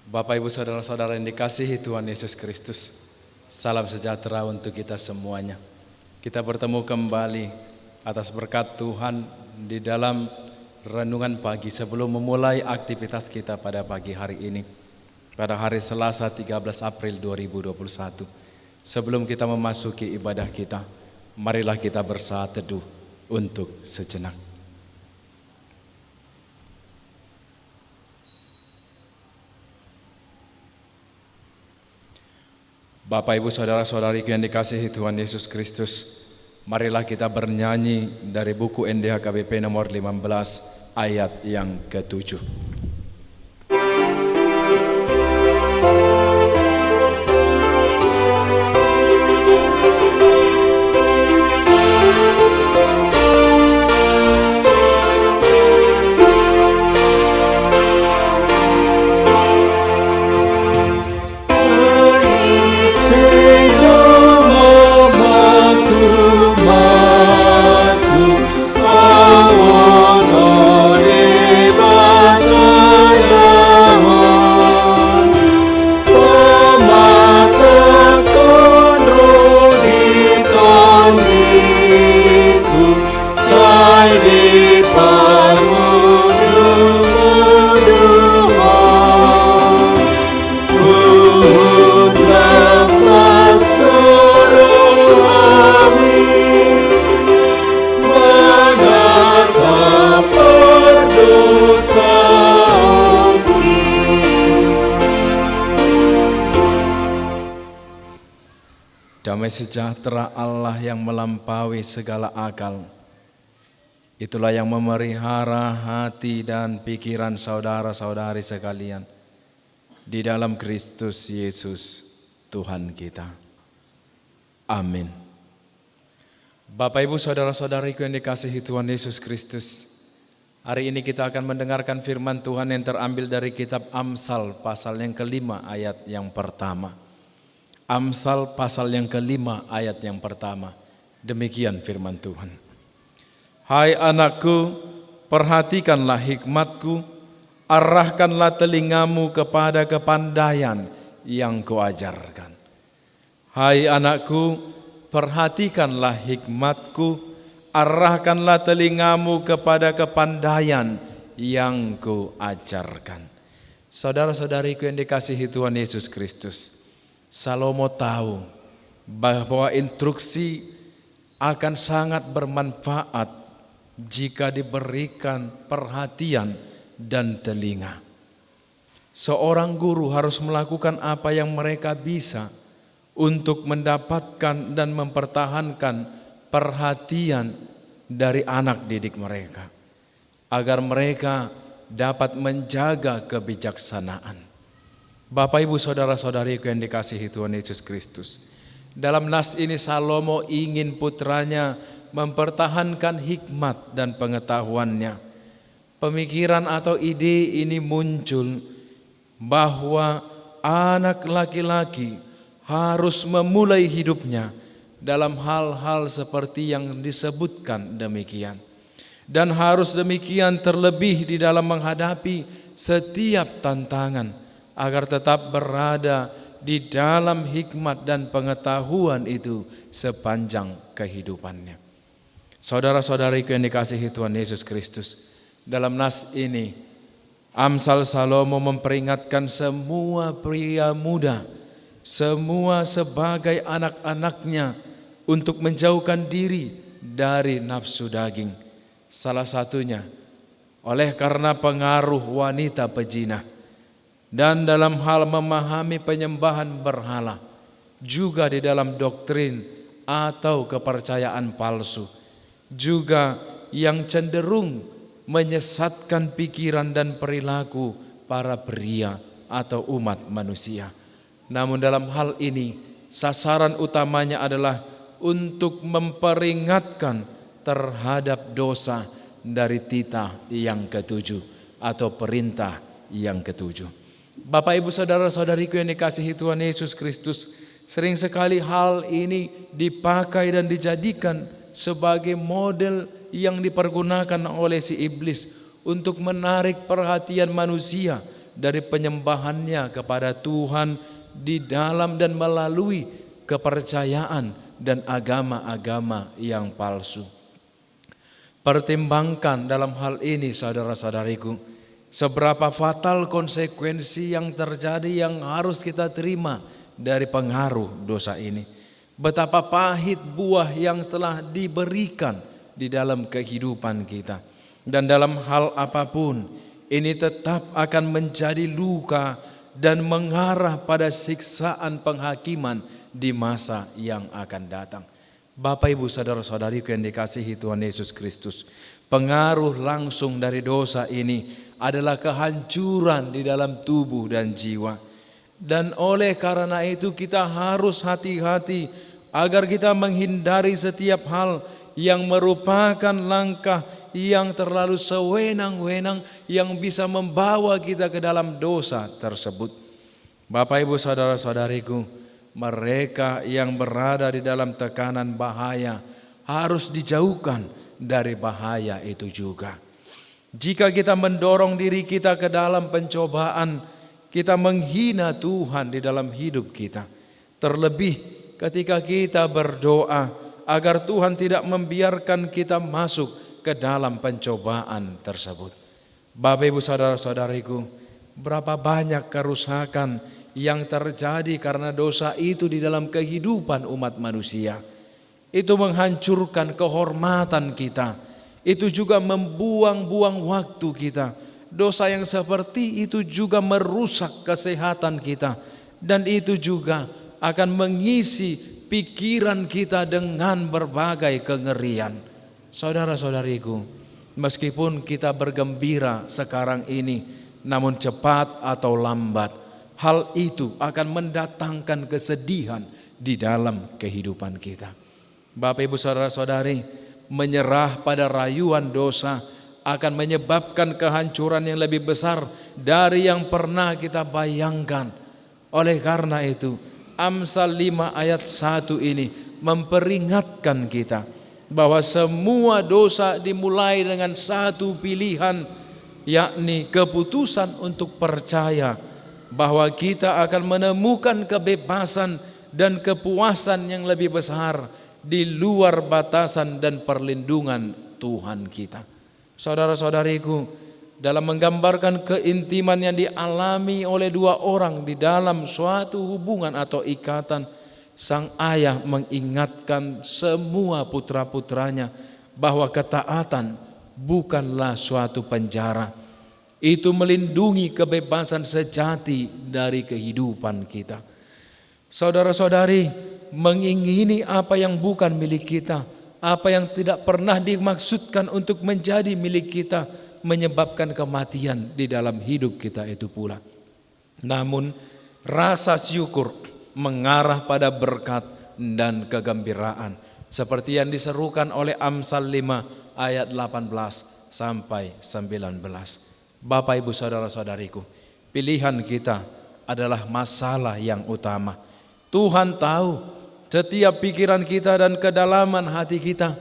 Bapak, Ibu, Saudara-saudara yang dikasihi Tuhan Yesus Kristus, salam sejahtera untuk kita semuanya. Kita bertemu kembali atas berkat Tuhan di dalam renungan pagi sebelum memulai aktivitas kita pada pagi hari ini, pada hari Selasa 13 April 2021. Sebelum kita memasuki ibadah kita, marilah kita bersaat teduh untuk sejenak. Bapak, Ibu, Saudara-saudariku yang dikasihi Tuhan Yesus Kristus, marilah kita bernyanyi dari buku NDH KBP nomor 15 ayat yang ke-7. Damai sejahtera Allah yang melampaui segala akal, itulah yang memelihara hati dan pikiran saudara-saudari sekalian di dalam Kristus Yesus Tuhan kita. Amin. Bapak, Ibu, Saudara-saudariku yang dikasihi Tuhan Yesus Kristus, hari ini kita akan mendengarkan firman Tuhan yang terambil dari kitab Amsal pasal yang ke-5 ayat yang pertama. Amsal pasal yang ke-5 ayat yang pertama. Demikian firman Tuhan. Hai anakku, perhatikanlah hikmatku, arahkanlah telingamu kepada kepandaian yang kuajarkan. Hai anakku, perhatikanlah hikmatku, arahkanlah telingamu kepada kepandaian yang kuajarkan. Saudara-saudariku yang dikasihi Tuhan Yesus Kristus, Salomo tahu bahwa instruksi akan sangat bermanfaat jika diberikan perhatian dan telinga. Seorang guru harus melakukan apa yang mereka bisa untuk mendapatkan dan mempertahankan perhatian dari anak didik mereka, agar mereka dapat menjaga kebijaksanaan. Bapak, Ibu, Saudara-saudariku yang dikasihi Tuhan Yesus Kristus, dalam nas ini Salomo ingin putranya mempertahankan hikmat dan pengetahuannya. Pemikiran atau ide ini muncul bahwa anak laki-laki harus memulai hidupnya dalam hal-hal seperti yang disebutkan demikian. Dan harus demikian terlebih di dalam menghadapi setiap tantangan, agar tetap berada di dalam hikmat dan pengetahuan itu sepanjang kehidupannya. Saudara-saudariku yang dikasihi Tuhan Yesus Kristus, dalam nas ini Amsal Salomo memperingatkan semua pria muda, semua sebagai anak-anaknya, untuk menjauhkan diri dari nafsu daging. Salah satunya oleh karena pengaruh wanita pejina, dan dalam hal memahami penyembahan berhala, juga di dalam doktrin atau kepercayaan palsu, juga yang cenderung menyesatkan pikiran dan perilaku para pria atau umat manusia. Namun dalam hal ini sasaran utamanya adalah untuk memperingatkan terhadap dosa dari titah yang ke-7 atau perintah yang ke-7. Bapak, Ibu, Saudara-saudariku yang dikasihi Tuhan Yesus Kristus, sering sekali hal ini dipakai dan dijadikan sebagai model yang dipergunakan oleh si iblis untuk menarik perhatian manusia dari penyembahannya kepada Tuhan di dalam dan melalui kepercayaan dan agama-agama yang palsu. Pertimbangkan dalam hal ini saudara-saudariku, seberapa fatal konsekuensi yang terjadi yang harus kita terima dari pengaruh dosa ini. Betapa pahit buah yang telah diberikan di dalam kehidupan kita. Dan dalam hal apapun, ini tetap akan menjadi luka dan mengarah pada siksaan penghakiman di masa yang akan datang. Bapak Ibu saudara-saudariku yang dikasihi Tuhan Yesus Kristus, pengaruh langsung dari dosa ini adalah kehancuran di dalam tubuh dan jiwa. Dan oleh karena itu kita harus hati-hati agar kita menghindari setiap hal yang merupakan langkah yang terlalu sewenang-wenang yang bisa membawa kita ke dalam dosa tersebut. Bapak Ibu saudara-saudariku, mereka yang berada di dalam tekanan bahaya harus dijauhkan dari bahaya itu juga. Jika kita mendorong diri kita ke dalam pencobaan, kita menghina Tuhan di dalam hidup kita. Terlebih ketika kita berdoa agar Tuhan tidak membiarkan kita masuk ke dalam pencobaan tersebut. Bapak Ibu saudara-saudariku, berapa banyak kerusakan yang terjadi karena dosa itu di dalam kehidupan umat manusia. Itu menghancurkan kehormatan kita. Itu juga membuang-buang waktu kita. Dosa yang seperti itu juga merusak kesehatan kita. Dan itu juga akan mengisi pikiran kita dengan berbagai kengerian. Saudara-saudariku, meskipun kita bergembira sekarang ini, namun cepat atau lambat, hal itu akan mendatangkan kesedihan di dalam kehidupan kita. Bapak Ibu saudara-saudari, menyerah pada rayuan dosa akan menyebabkan kehancuran yang lebih besar dari yang pernah kita bayangkan. Oleh karena itu, Amsal 5 ayat 1 ini memperingatkan kita bahwa semua dosa dimulai dengan satu pilihan, yakni keputusan untuk percaya bahwa kita akan menemukan kebebasan dan kepuasan yang lebih besar di luar batasan dan perlindungan Tuhan kita. Saudara-saudariku, dalam menggambarkan keintiman yang dialami oleh dua orang di dalam suatu hubungan atau ikatan, sang ayah mengingatkan semua putra-putranya bahwa ketaatan bukanlah suatu penjara. Itu melindungi kebebasan sejati dari kehidupan kita. Saudara-saudari, mengingini apa yang bukan milik kita, apa yang tidak pernah dimaksudkan untuk menjadi milik kita, menyebabkan kematian di dalam hidup kita itu pula. Namun rasa syukur mengarah pada berkat dan kegembiraan, seperti yang diserukan oleh Amsal 5 ayat 18 sampai 19. Bapak Ibu saudara-saudariku, pilihan kita adalah masalah yang utama. Tuhan tahu setiap pikiran kita dan kedalaman hati kita.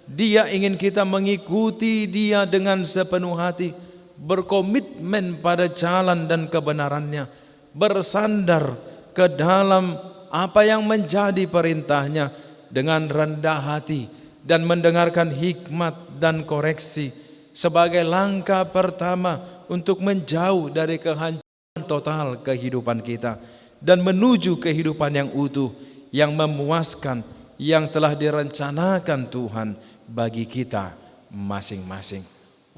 Dia ingin kita mengikuti Dia dengan sepenuh hati, berkomitmen pada jalan dan kebenarannya, bersandar ke dalam apa yang menjadi perintahnya dengan rendah hati dan mendengarkan hikmat dan koreksi sebagai langkah pertama untuk menjauh dari kehancuran total kehidupan kita dan menuju kehidupan yang utuh, yang memuaskan, yang telah direncanakan Tuhan bagi kita masing-masing.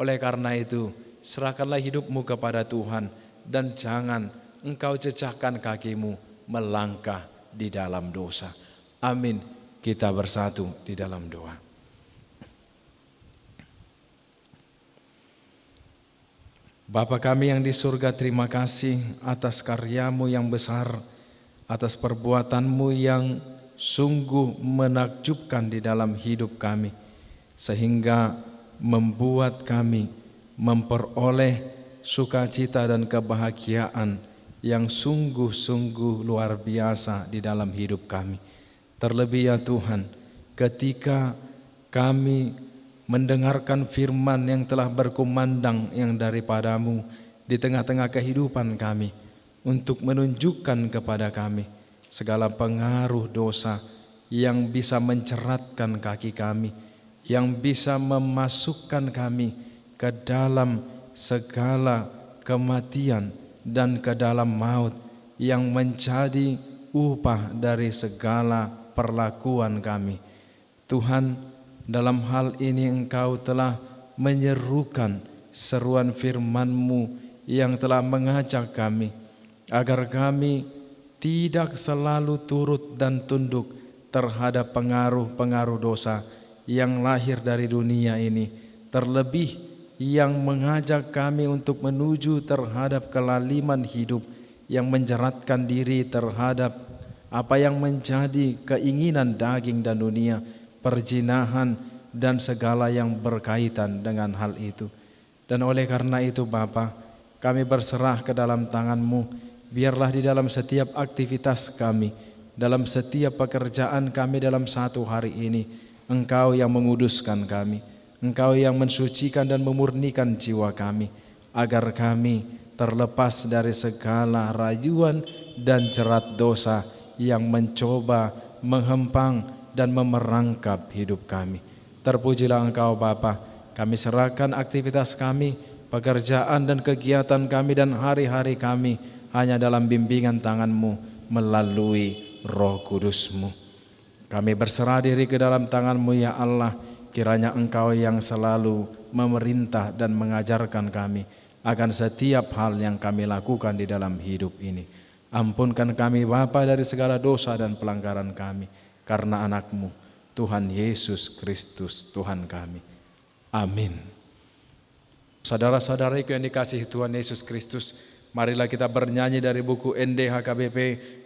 Oleh karena itu, serahkanlah hidupmu kepada Tuhan dan jangan engkau cecahkan kakimu melangkah di dalam dosa. Amin. Kita bersatu di dalam doa. Bapa kami yang di surga, terima kasih atas karya-Mu yang besar, atas perbuatan-Mu yang sungguh menakjubkan di dalam hidup kami, sehingga membuat kami memperoleh sukacita dan kebahagiaan yang sungguh-sungguh luar biasa di dalam hidup kami. Terlebih ya Tuhan, ketika kami mendengarkan firman yang telah berkumandang yang daripada-Mu di tengah-tengah kehidupan kami, untuk menunjukkan kepada kami segala pengaruh dosa yang bisa menceratkan kaki kami, yang bisa memasukkan kami ke dalam segala kematian dan ke dalam maut, yang menjadi upah dari segala perlakuan kami. Tuhan, dalam hal ini Engkau telah menyerukan seruan firman-Mu yang telah mengajak kami agar kami tidak selalu turut dan tunduk terhadap pengaruh-pengaruh dosa yang lahir dari dunia ini, terlebih yang mengajak kami untuk menuju terhadap kelaliman hidup yang menjeratkan diri terhadap apa yang menjadi keinginan daging dan dunia, perzinahan dan segala yang berkaitan dengan hal itu. Dan oleh karena itu Bapa, kami berserah ke dalam tangan-Mu. Biarlah di dalam setiap aktivitas kami, dalam setiap pekerjaan kami dalam satu hari ini, Engkau yang menguduskan kami, Engkau yang mensucikan dan memurnikan jiwa kami, agar kami terlepas dari segala rayuan dan jerat dosa yang mencoba menghempang dan memerangkap hidup kami. Terpujilah Engkau Bapa, kami serahkan aktivitas kami, pekerjaan dan kegiatan kami dan hari-hari kami hanya dalam bimbingan tangan-Mu melalui Roh Kudus-Mu. Kami berserah diri ke dalam tangan-Mu ya Allah, kiranya Engkau yang selalu memerintah dan mengajarkan kami akan setiap hal yang kami lakukan di dalam hidup ini. Ampunkan kami Bapa dari segala dosa dan pelanggaran kami, karena anak-Mu, Tuhan Yesus Kristus Tuhan kami. Amin. Saudara-saudariku yang dikasihi Tuhan Yesus Kristus, marilah kita bernyanyi dari buku NDHKBP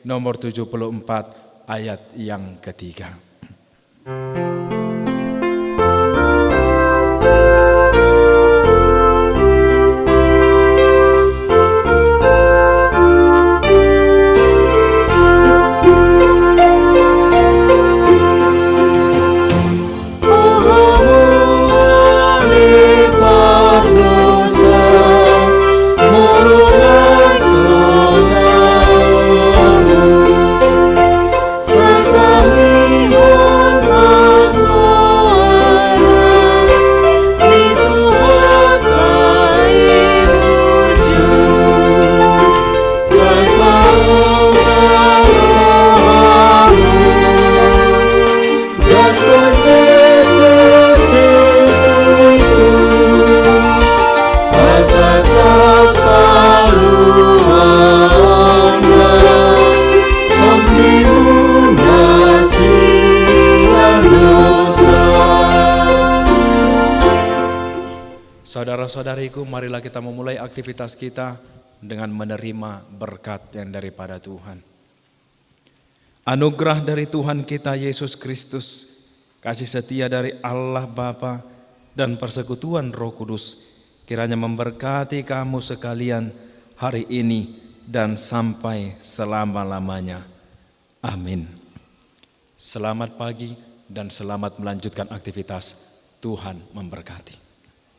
nomor 74 ayat yang ketiga. Saudara-saudariku, marilah kita memulai aktivitas kita dengan menerima berkat yang daripada Tuhan. Anugerah dari Tuhan kita Yesus Kristus, kasih setia dari Allah Bapa dan persekutuan Roh Kudus kiranya memberkati kamu sekalian hari ini dan sampai selama-lamanya. Amin. Selamat pagi dan selamat melanjutkan aktivitas. Tuhan memberkati.